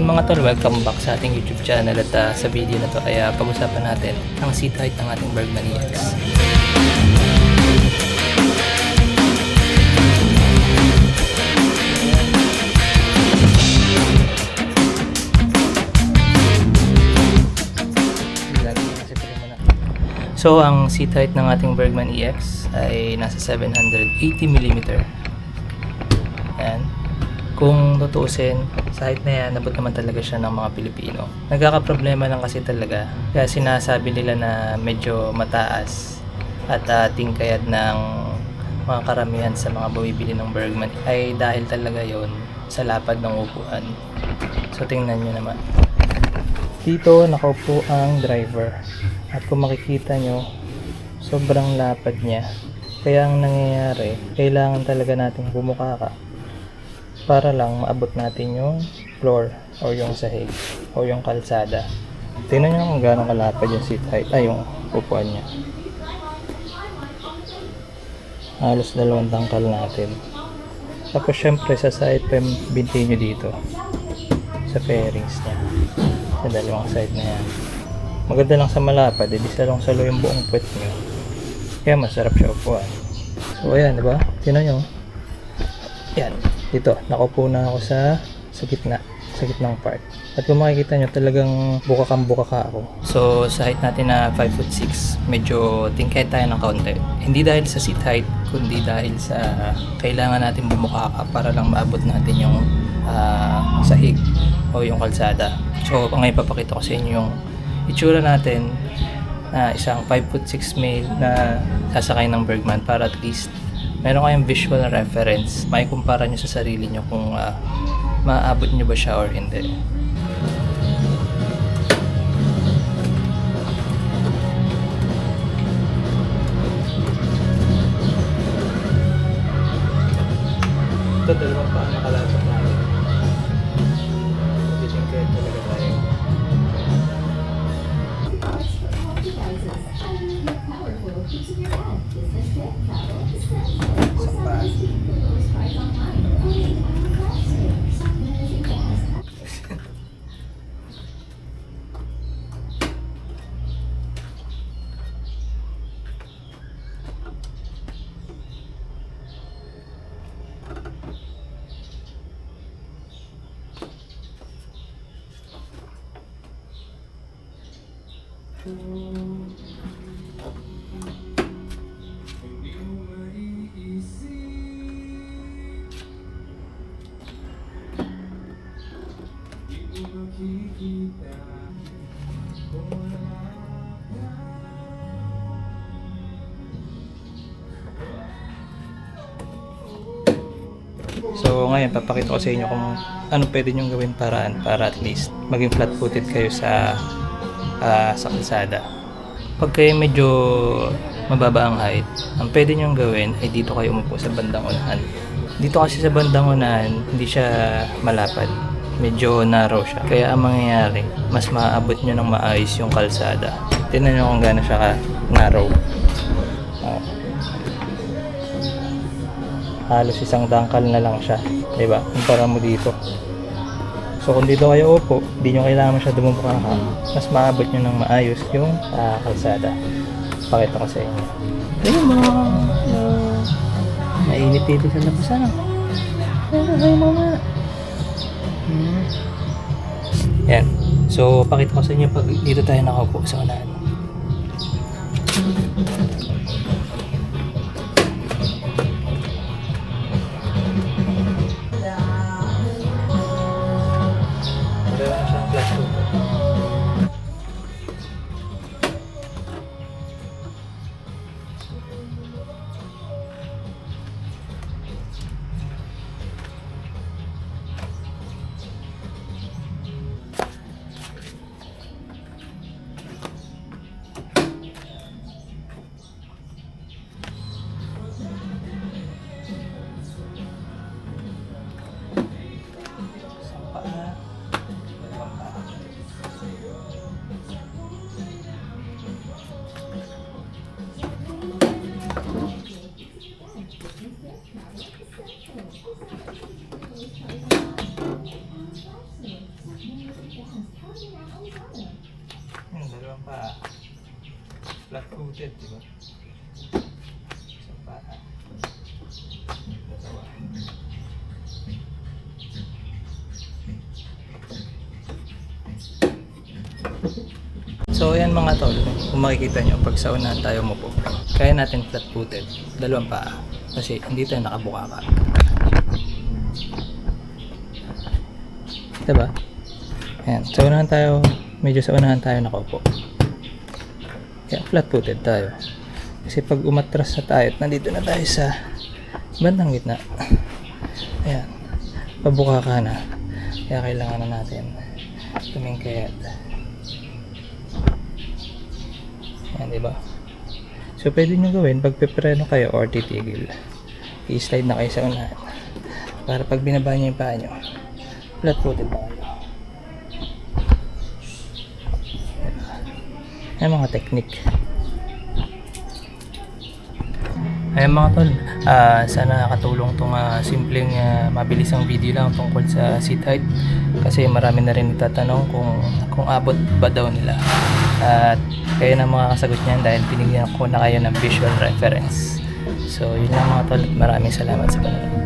Yun mga tol, welcome back sa ating YouTube channel at sa video na to ay pag-usapan natin ang seat height ng ating Bergman EX. So ang seat height ng ating Bergman EX ay nasa 780mm. Ayan. Kung tutuusin, sa height na yan, nabot naman talaga siya ng mga Pilipino. Nagkakaproblema lang kasi talaga. Kaya sinasabi nila na medyo mataas at tingkayad ng mga karamihan sa mga bumibili ng Bergman ay dahil talaga yon sa lapad ng upuan. So tingnan nyo naman. Dito nakaupo ang driver. At kung makikita nyo, sobrang lapad niya. Kaya ang nangyayari, kailangan talaga nating bumuka ka para lang maabot natin yung floor o yung sahig o yung kalsada. Tingnan nyo kung gaano kalapad yung seat height, yung upuan niya. Halos 2 tangkal natin. Tapos syempre sa side pa yung binti nyo dito sa fairings niya sa 2 side na yan. Maganda lang sa malapad, di salong-salo yung buong puwet nyo. Kaya masarap siya upuan. So ayan, diba? Tingnan nyo. Yan. Dito, nakaupo na ako sa gitnang part. At kung makikita nyo, talagang buka ka ako. So, sa height natin na 5'6", medyo tingkay tayo ng kaunti. Hindi dahil sa seat height, kundi dahil sa kailangan natin bumuka ka para lang maabot natin yung sahig o yung kalsada. So, ngayon papakita ko sa inyo yung itsura natin na isang 5'6" male na sasakay ng Bergman para at least meron kayong visual reference. May kumpara nyo sa sarili nyo kung maaabot nyo ba siya or hindi. Ito, 2 paa nakalapot natin. Biting kayo talaga tayo. So ngayon papakita ko sa inyo kung ano pwede nyo gawin para at least maging flat-footed kayo sa kalsada. Pag kayo medyo mababa ang height, ang pwede nyo gawin ay dito kayo umupo sa bandang unahan. Dito kasi sa bandang unahan, hindi siya malapad. Medyo narrow siya. Kaya ang mangyayari, mas maaabot nyo ng maayos yung kalsada. Tingnan nyo kung gaano siya ka-narrow. Halos 1 tangkal na lang siya, diba? Kumpara mo dito. So kung dito kayo upo, hindi nyo kailangan masyado bumuka ka. Mas maabot nyo ng maayos yung kalsada. Pakita ko sa inyo. Ayun mga mainit dito sa labas. Ay mama. Yan. So pakita ko sa inyo pag dito tayo nakaupo sa unahan. Dalawang paa. Flat-footed, di ba? Isang paa. Dalawa. So ayan mga tol, kung makikita nyo, pag sa unahan tayo umupo, kaya natin flat-footed, dalawang paa, kasi hindi tayo nakabukaka. Diba? Ayan, sa unahan tayo, medyo sa unahan tayo nakaupo. Kaya flat-footed tayo. Kasi pag umatras na tayo at nandito na tayo sa bandang gitna, ayan, pabukaka na. Kaya kailangan na natin tumingkayat. Yan, diba? So, pwede nyo gawin pag pepreno kayo or titigil. I-slide na kayo sa unahan. Para pag binaba nyo yung paa nyo, flat-footed na kayo. Yan mga technique. Ayan mga tol, sana nakatulong itong simpleng mabilisang video lang tungkol sa seat height. Kasi marami na rin nagtatanong kung abot ba daw nila. At kayo na makakasagot niyan dahil binigyan ko na kayo ng visual reference. So yun lang mga tol, maraming salamat sa panonood.